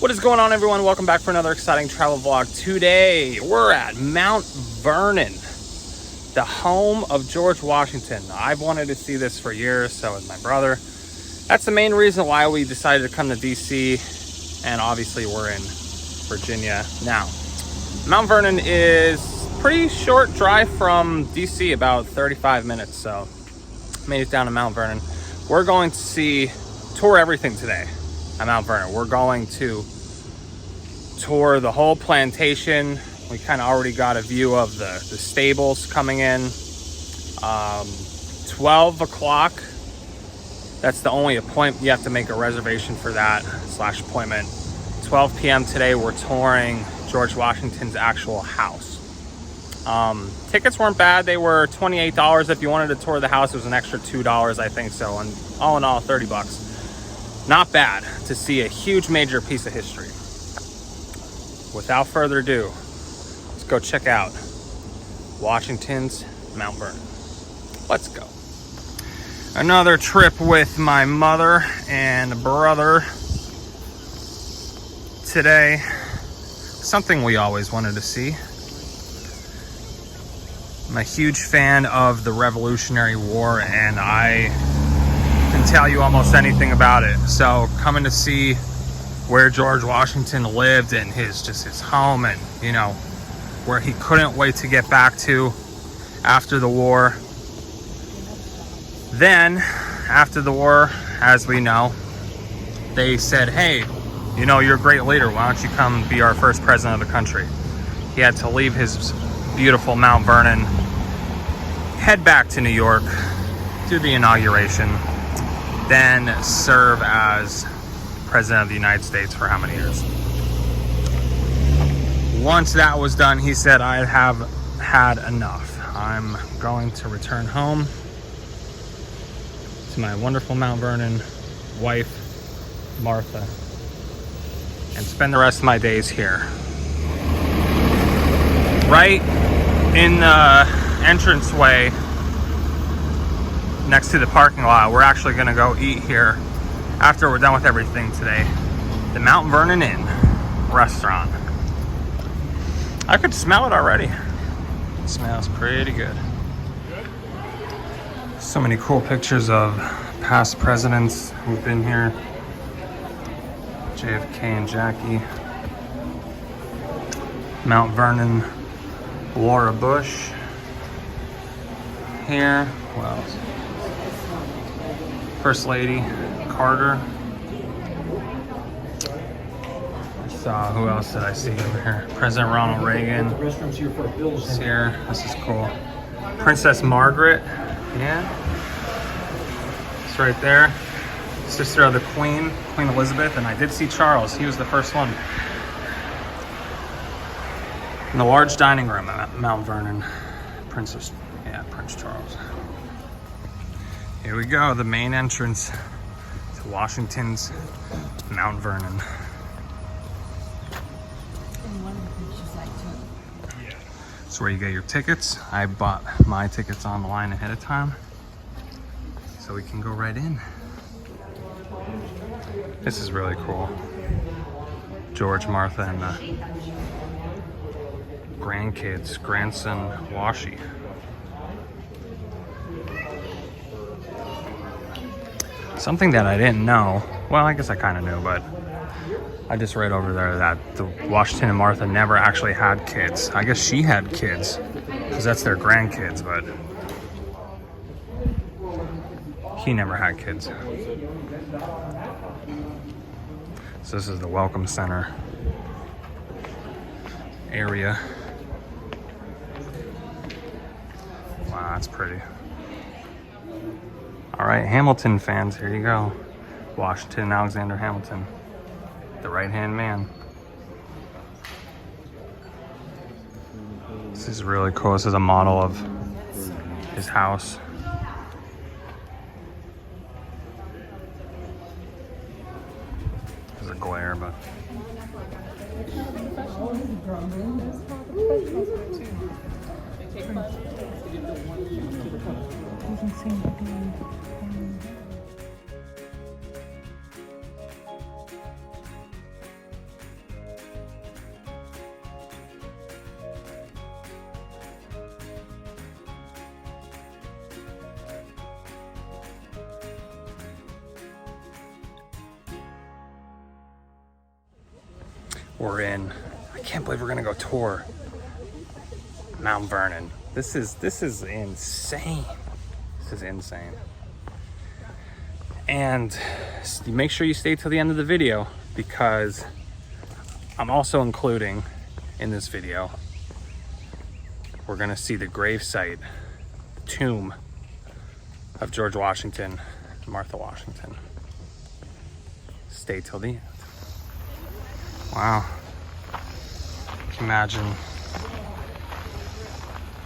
What is going on, everyone? Welcome back for another exciting travel vlog. Today we're at Mount Vernon, the home of George Washington. I've wanted to see this for years, so has my brother. That's the main reason why we decided to come to DC, and obviously we're in Virginia now. Mount Vernon is a pretty short drive from DC, about 35 minutes, so made it down to Mount Vernon. We're going to tour everything today at Mount Vernon. We're going to tour the whole plantation. We kind of already got a view of the stables coming in. 12 o'clock, that's the only appointment. You have to make a reservation for that / appointment. 12 p.m. today, we're touring George Washington's actual house. Tickets weren't bad. They were $28. If you wanted to tour the house, it was an extra $2, I think so. And all in all, 30 bucks. Not bad to see a huge major piece of history. Without further ado, let's go check out Washington's Mount Vernon. Let's go. Another trip with my mother and brother today. Something we always wanted to see. I'm a huge fan of the Revolutionary War, and I can tell you almost anything about it. So coming to see where George Washington lived and his home, and you know, where he couldn't wait to get back to after the war. Then after the war, as we know, they said, hey, you know, you're a great leader, why don't you come be our first president of the country? He had to leave his beautiful Mount Vernon, head back to New York, do the inauguration, then serve as president of the United States for how many years? Once that was done, he said, I have had enough. I'm going to return home to my wonderful Mount Vernon wife, Martha, and spend the rest of my days here. Right in the entranceway next to the parking lot, we're actually gonna go eat here after we're done with everything today. The Mount Vernon Inn restaurant. I could smell it already. It smells pretty good. So many cool pictures of past presidents who've been here. JFK and Jackie. Mount Vernon, Laura Bush. Here, what else? First Lady Carter. Who else did I see over here? President Ronald Reagan is here. This is cool. Princess Margaret, yeah. It's right there. Sister of the Queen, Queen Elizabeth, and I did see Charles. He was the first one. In the large dining room at Mount Vernon, Prince Charles. Here we go, the main entrance to Washington's Mount Vernon. That's where you get your tickets. I bought my tickets online ahead of time, so we can go right in. This is really cool. George, Martha, and the grandkids, grandson, Washi. Something that I didn't know, well, I guess I kind of knew, but I just read over there that the Washington and Martha never actually had kids. I guess she had kids, because that's their grandkids, but he never had kids. So this is the Welcome Center area. Wow, that's pretty. All right, Hamilton fans, here you go. Washington and Alexander Hamilton, the right-hand man. This is really cool. This is a model of his house. There's a glare, but doesn't seem to be. we're in. I can't believe we're gonna go tour Mount Vernon. This is insane. This is insane. And make sure you stay till the end of the video, because I'm also including in this video, we're gonna see the gravesite, the tomb of George Washington and Martha Washington. Stay till the end. Wow. Can you imagine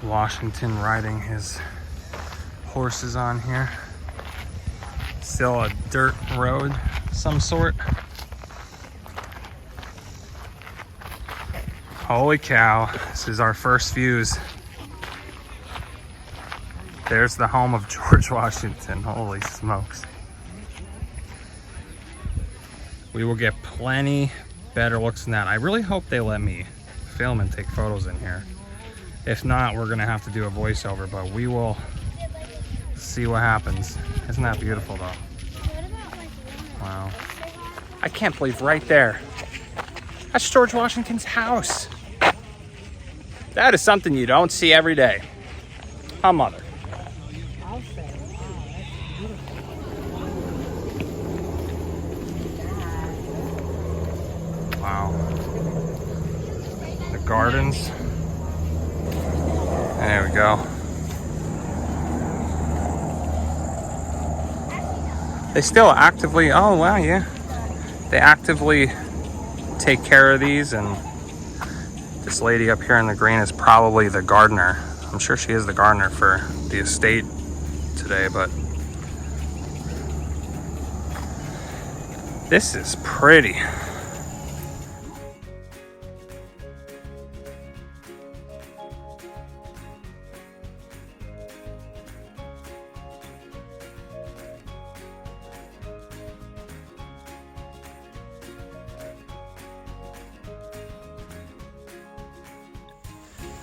Washington riding his horses on here? Still a dirt road of some sort. Holy cow, this is our first views. There's the home of George Washington. Holy smokes. We will get plenty better looks than that. I really hope they let me film and take photos in here. If not, we're gonna have to do a voiceover, but we will see what happens. Isn't that beautiful though? Wow. I can't believe right there, that's George Washington's house. That is something you don't see every day. Huh, Mother? Wow. The gardens. There we go. They still actively, oh wow, yeah. They actively take care of these, and this lady up here in the green is probably the gardener. I'm sure she is the gardener for the estate today, but this is pretty.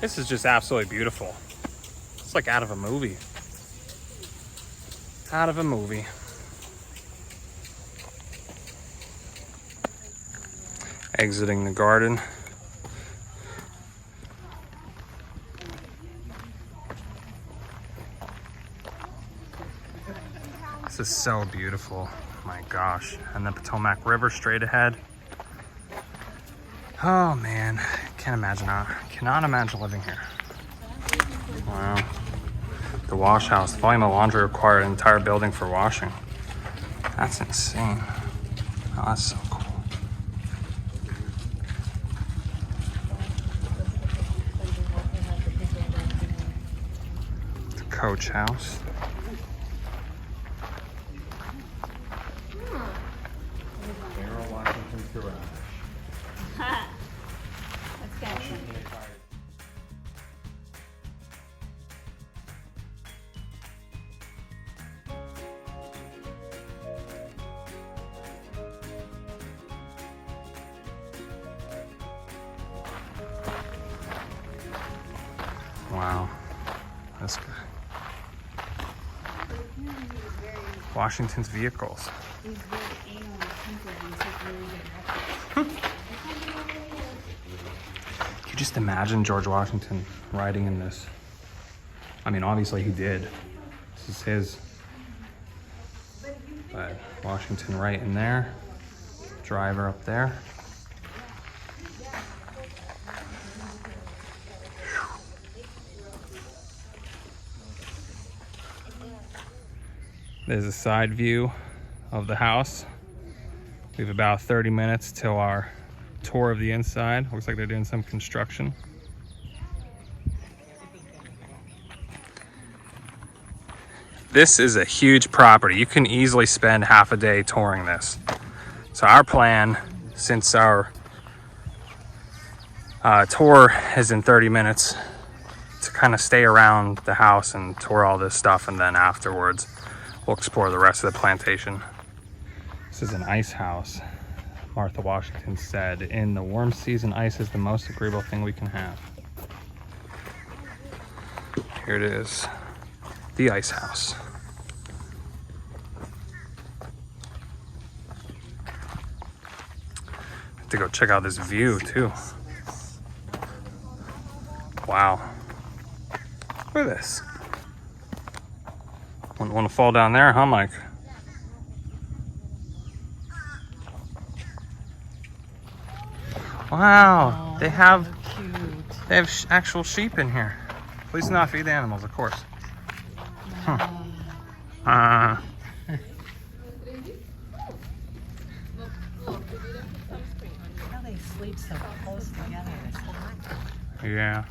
This is just absolutely beautiful. It's like out of a movie. Out of a movie. Exiting the garden. This is so beautiful. My gosh. And the Potomac River straight ahead. Oh man, cannot imagine living here. Wow. The wash house, the volume of laundry required an entire building for washing. That's insane. Oh, that's so cool. The coach house. Wow, that's good. Washington's vehicles. Can you just imagine George Washington riding in this? I mean, obviously he did. This is his. But Washington right in there. Driver up there. There's a side view of the house. We have about 30 minutes till our tour of the inside. Looks like they're doing some construction. This is a huge property. You can easily spend half a day touring this. So our plan, since our tour is in 30 minutes, to kind of stay around the house and tour all this stuff, and then afterwards we'll explore the rest of the plantation. This is an ice house. Martha Washington said, "In the warm season, ice is the most agreeable thing we can have." Here it is, the ice house. To go check out this view too. Wow. Look at this. Wouldn't want to fall down there, huh, Mike? Wow. Oh, they have cute. They have actual sheep in here. Please do not feed the animals, of course. Huh. How they sleep so close together. Yeah.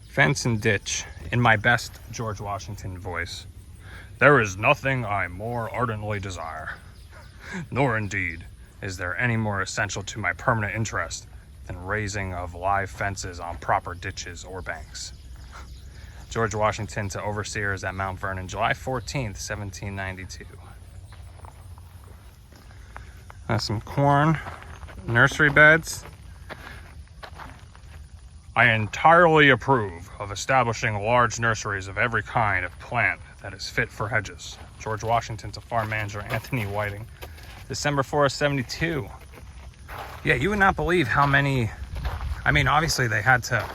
Fence and ditch, in my best George Washington voice. There is nothing I more ardently desire, nor indeed is there any more essential to my permanent interest than raising of live fences on proper ditches or banks. George Washington to overseers at Mount Vernon, July 14th, 1792. That's some corn, nursery beds. I entirely approve of establishing large nurseries of every kind of plant that is fit for hedges. George Washington to farm manager Anthony Whiting, December 4th, 72. Yeah, you would not believe how many, I mean, obviously they had to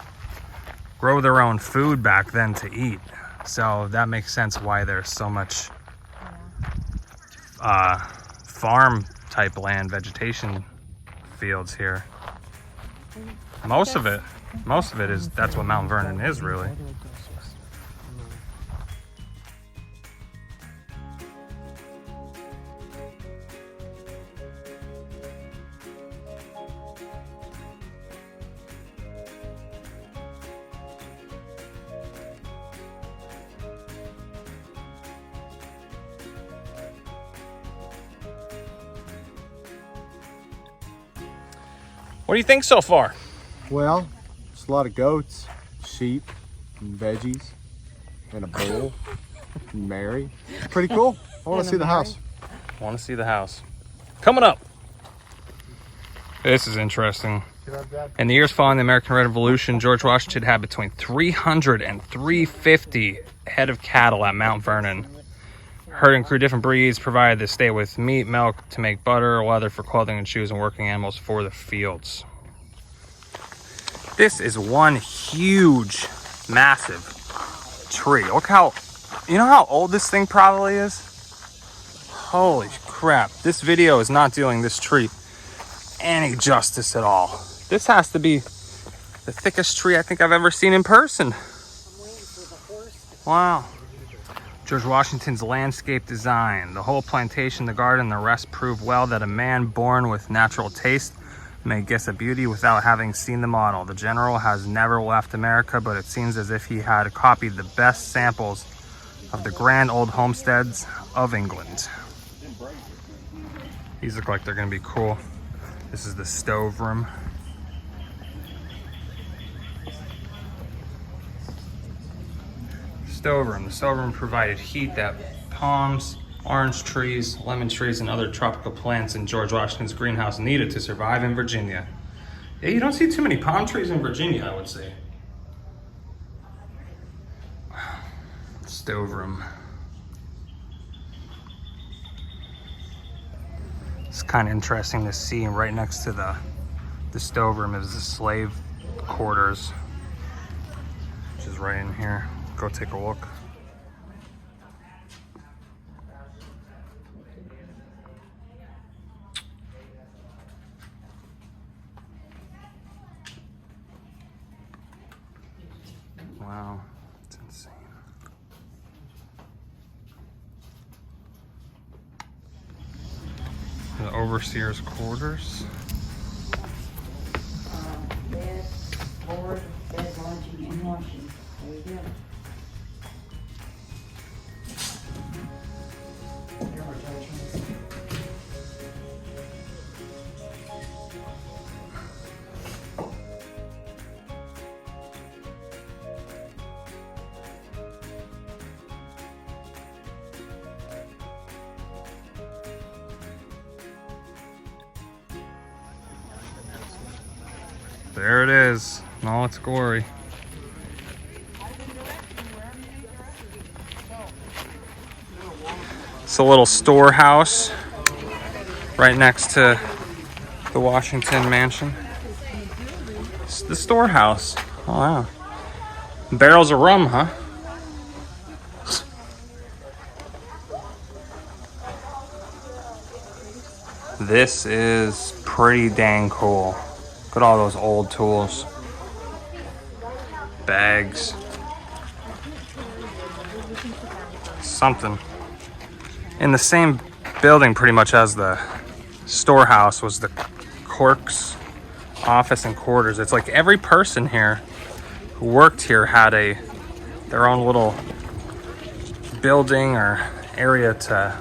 grow their own food back then to eat. So that makes sense why there's so much farm type land, vegetation fields here. Most of it is, that's what Mount Vernon is really. What do you think so far? Well, it's a lot of goats, sheep, and veggies, and a bull, and Mary. Pretty cool. I want to see the house. Want to see the house. Coming up. This is interesting. In the years following the American Revolution, George Washington had between 300 and 350 head of cattle at Mount Vernon. Herding crew different breeds, provided the state with meat, milk to make butter, leather for clothing and shoes, and working animals for the fields. This is one huge, massive tree. Look how, you know how old this thing probably is? Holy crap. This video is not doing this tree any justice at all. This has to be the thickest tree I think I've ever seen in person. Wow. George Washington's landscape design. The whole plantation, the garden, the rest prove well that a man born with natural taste may guess a beauty without having seen the model. The general has never left America, but it seems as if he had copied the best samples of the grand old homesteads of England. These look like they're gonna be cool. This is the stove room. The stove room provided heat that palms, orange trees, lemon trees, and other tropical plants in George Washington's greenhouse needed to survive in Virginia. Yeah, you don't see too many palm trees in Virginia, I would say. Stove room. It's kind of interesting to see right next to the stove room is the slave quarters, which is right in here. Go take a look. Wow, it's insane. The overseer's quarters. Bed, board, bed, laundry, and washing. There you go. There it is, in all its glory. It's a little storehouse right next to The Washington Mansion. It's the storehouse. Oh wow. Barrels of rum, huh? This is pretty dang cool. Look at all those old tools. Bags. Something. In the same building pretty much as the storehouse was the clerk's office and quarters. It's like every person here who worked here had their own little building or area to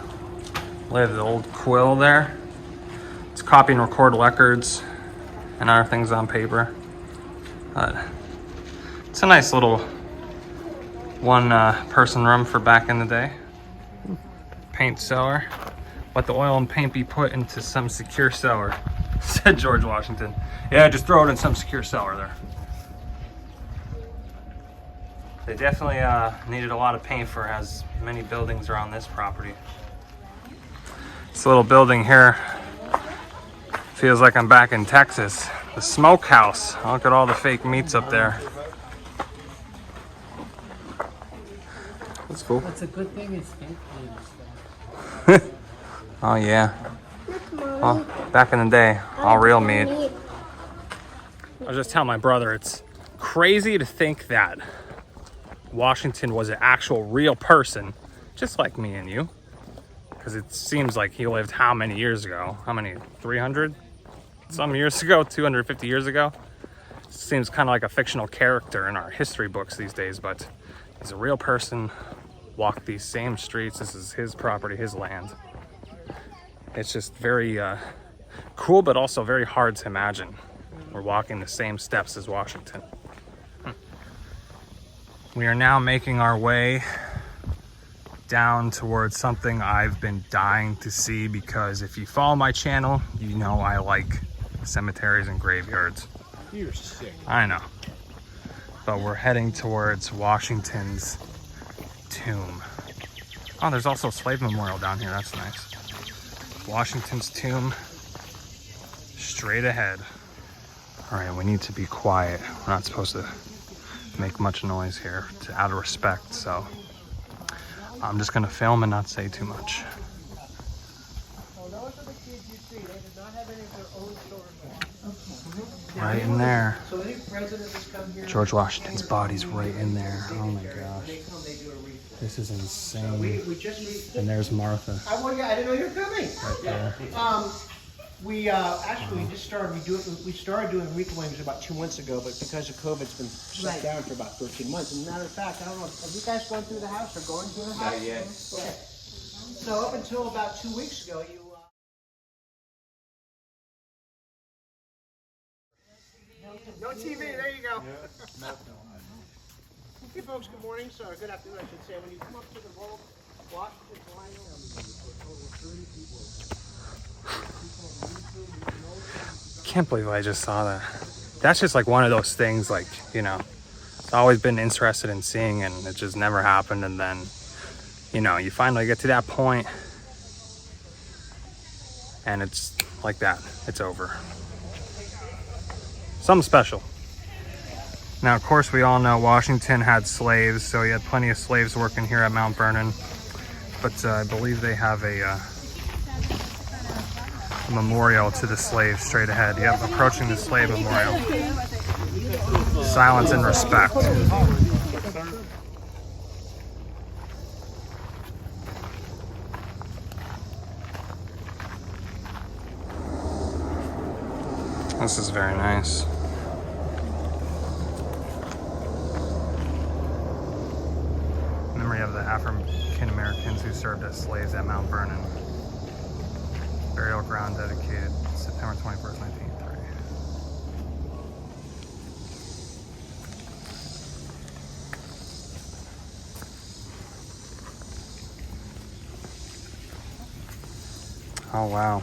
live. The old quill there. It's copy and record records and other things on paper. It's a nice little one person room for back in the day. Paint cellar. Let the oil and paint be put into some secure cellar, said George Washington. Yeah, just throw it in some secure cellar there. They definitely needed a lot of paint for as many buildings are on this property. This little building here feels like I'm back in Texas. The smokehouse. Look at all the fake meats up there. That's cool. What's a good thing is fake news. Oh yeah. Well, back in the day, all real meat. I was just telling my brother, it's crazy to think that Washington was an actual real person, just like me and you. Because it seems like he lived how many years ago? How many? 300 some years ago? 250 years ago? Seems kind of like a fictional character in our history books these days, but he's a real person, walked these same streets. This is his property, his land. It's just very cool, but also very hard to imagine. We're walking the same steps as Washington. We are now making our way down towards something I've been dying to see, because if you follow my channel, you know I like cemeteries and graveyards. You're sick. I know. But we're heading towards Washington's tomb. Oh, there's also a slave memorial down here. That's nice. Washington's tomb, straight ahead. All right, we need to be quiet. We're not supposed to make much noise here out of respect, so I'm just gonna film and not say too much. Right in there. George Washington's body's right in there. Oh my gosh. This is insane. And there's Martha. I didn't know you were coming. Right there. We actually just started doing reclaims about 2 months ago, but because of COVID, it's been shut down for about 13 months. As a matter of fact, I don't know, have you guys gone through the house or going through the house? Not yet. Okay. So up until about 2 weeks ago, you. No TV. There you go. Hey folks, good morning. Sorry, good afternoon, I should say. When you come up to the road, Washington line. Can't believe I just saw that. That's just like one of those things, like, you know, I've always been interested in seeing, and it just never happened. And then, you know, you finally get to that point and it's like that. It's over. Something special. Now, of course, we all know Washington had slaves, so he had plenty of slaves working here at Mount Vernon. But I believe they have a memorial to the slaves straight ahead. Yep, approaching the slave memorial. Silence and respect. This is very nice. Memory of the African Americans who served as slaves at Mount Vernon. Burial ground dedicated September 21st, 1903. Oh wow.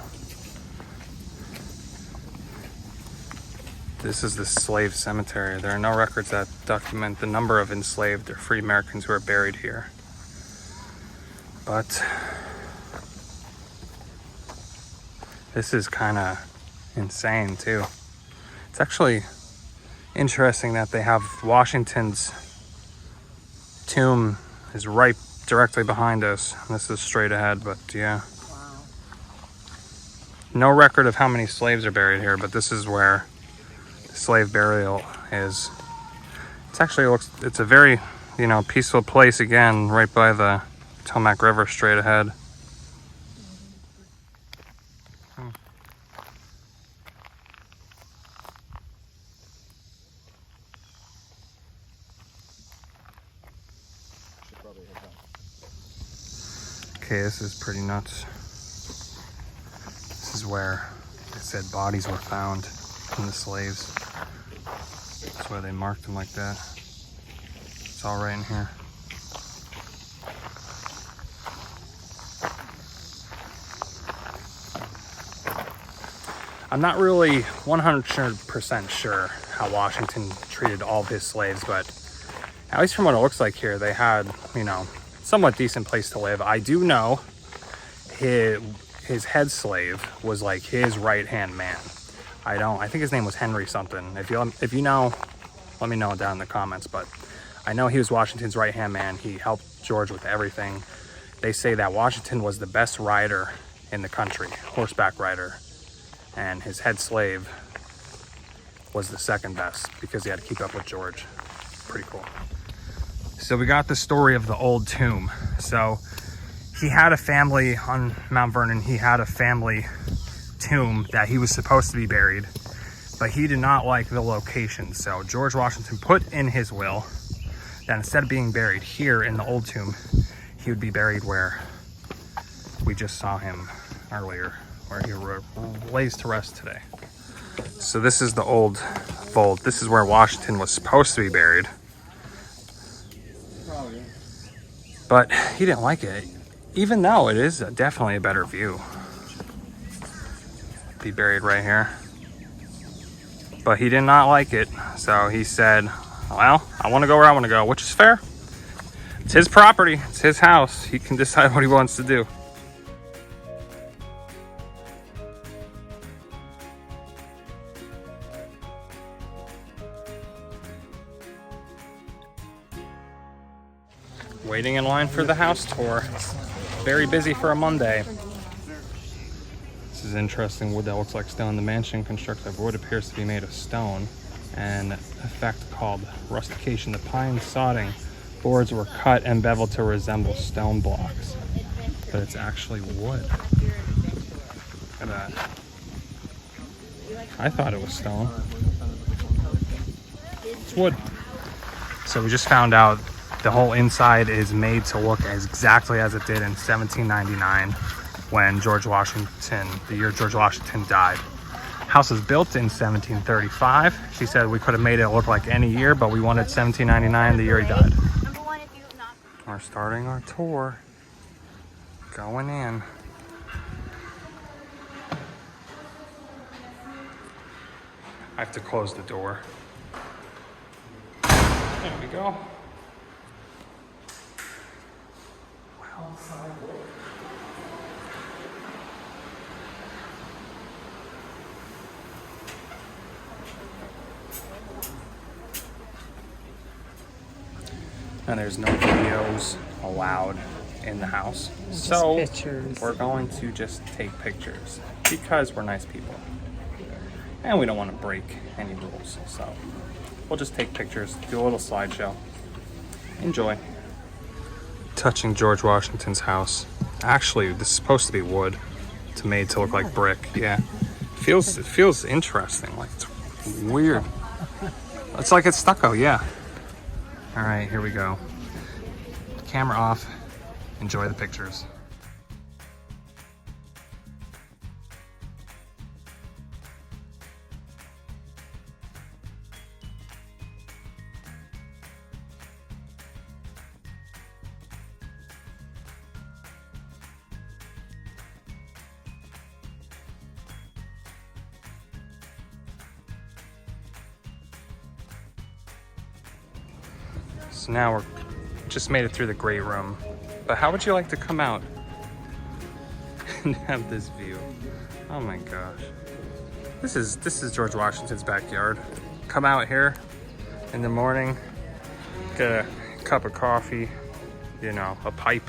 This is the slave cemetery. There are no records that document the number of enslaved or free Americans who are buried here. But this is kind of insane too. It's actually interesting that they have Washington's tomb is right directly behind us. This is straight ahead, but yeah. Wow. No record of how many slaves are buried here, but this is where the slave burial is. It's a very, peaceful place again, right by the Potomac River straight ahead. Okay, this is pretty nuts. This is where it said bodies were found from the slaves. That's why they marked them like that. It's all right in here. I'm not really 100% sure how Washington treated all of his slaves, but at least from what it looks like here, they had, somewhat decent place to live. I do know his head slave was like his right-hand man. I think his name was Henry something. If you know, let me know down in the comments, but I know he was Washington's right-hand man. He helped George with everything. They say that Washington was the best rider in the country, horseback rider, and his head slave was the second best because he had to keep up with George. Pretty cool. So we got the story of the old tomb. So he had a family on Mount Vernon. He had a family tomb that he was supposed to be buried, but he did not like the location. So George Washington put in his will that instead of being buried here in the old tomb, he would be buried where we just saw him earlier, where he lays to rest today. So this is the old vault. This is where Washington was supposed to be buried. But he didn't like it, even though it is definitely a better view. Be buried right here. But he did not like it, so he said, well, I want to go where I want to go, which is fair. It's his property, it's his house. He can decide what he wants to do. Waiting in line for the house tour. Very busy for a Monday. This is interesting wood that looks like stone. The mansion constructed of wood appears to be made of stone. An effect called rustication. The pine sodding boards were cut and beveled to resemble stone blocks. But it's actually wood. Look at that. I thought it was stone. It's wood. So we just found out the whole inside is made to look exactly as it did in 1799 when the year George Washington died. House was built in 1735. She said we could have made it look like any year, but we wanted 1799, the year he died. We're starting our tour. Going in. I have to close the door. There we go. And there's no videos allowed in the house. So pictures. We're going to just take pictures because we're nice people. And we don't want to break any rules. So we'll just take pictures, do a little slideshow. Enjoy. Touching George Washington's house. Actually, this is supposed to be wood. It's made to look like brick. Yeah. It feels interesting. Like it's weird. It's like it's stucco, yeah. All right, here we go. Camera off. Enjoy the pictures. So now we're just made it through the great room. But how would you like to come out and have this view? Oh my gosh. This is George Washington's backyard. Come out here in the morning, get a cup of coffee, you know, a pipe.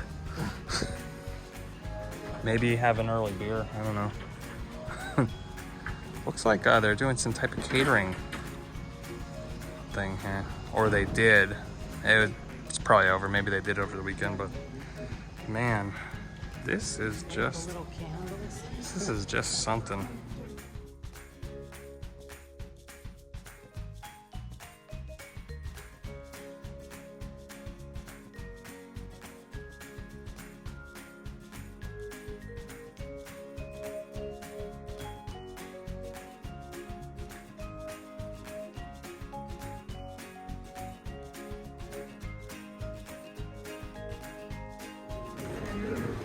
Maybe have an early beer, I don't know. Looks like they're doing some type of catering thing here. Or they did. It's probably over, maybe they did over the weekend, but man, this is just something.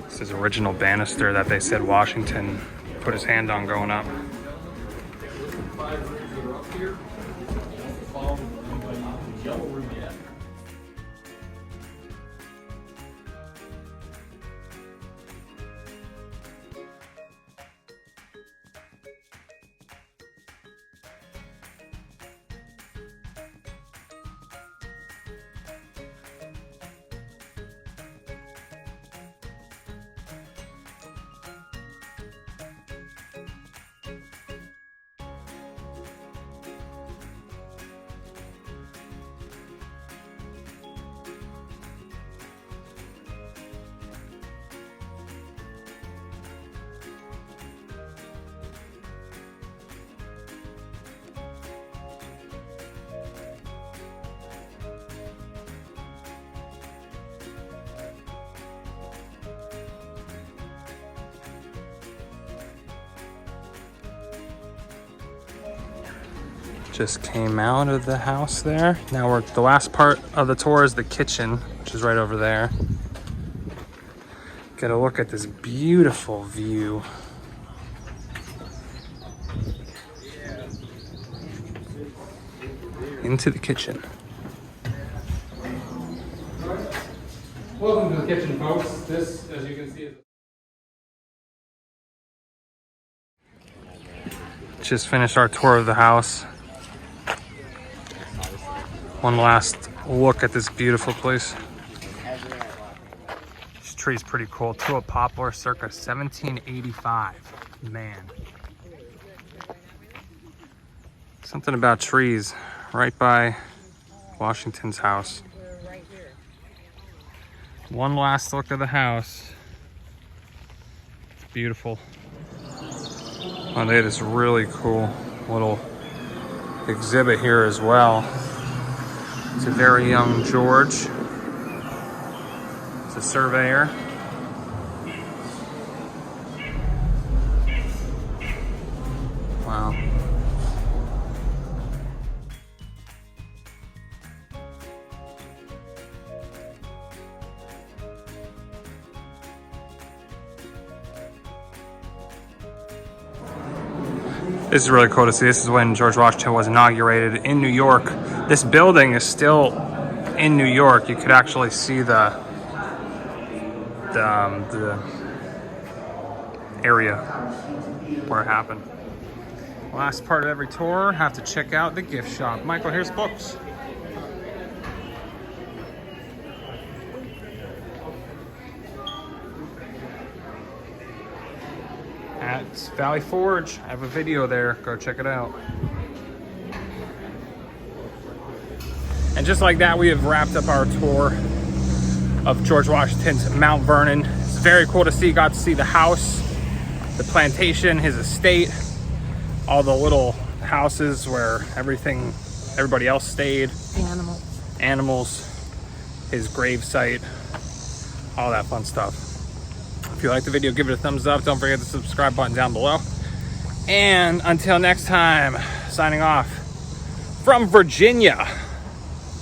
This is original banister that they said Washington put his hand on going up. Just came out of the house there. Now we're the last part of the tour is the kitchen, which is right over there. Get a look at this beautiful view. Into the kitchen. Welcome to the kitchen, folks. This, as you can see, is just finished our tour of the house. One last look at this beautiful place. This tree's pretty cool. Tulip poplar, circa 1785. Man. Something about trees right by Washington's house. One last look at the house. It's beautiful. Oh, they had this really cool little exhibit here as well. It's a very young George. It's a surveyor. Wow. This is really cool to see. This is when George Washington was inaugurated in New York. This building is still in New York. You could actually see the area where it happened. Last part of every tour, have to check out the gift shop. Michael, here's books. At Valley Forge, I have a video there. Go check it out. And just like that, we have wrapped up our tour of George Washington's Mount Vernon. It's very cool to see. Got to see the house, the plantation, his estate, all the little houses where everybody else stayed. Animals, his grave site, all that fun stuff. If you like the video, give it a thumbs up. Don't forget the subscribe button down below. And until next time, signing off from Virginia,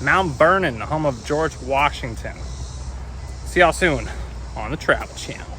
Mount Vernon, the home of George Washington. See y'all soon on the Travel Channel.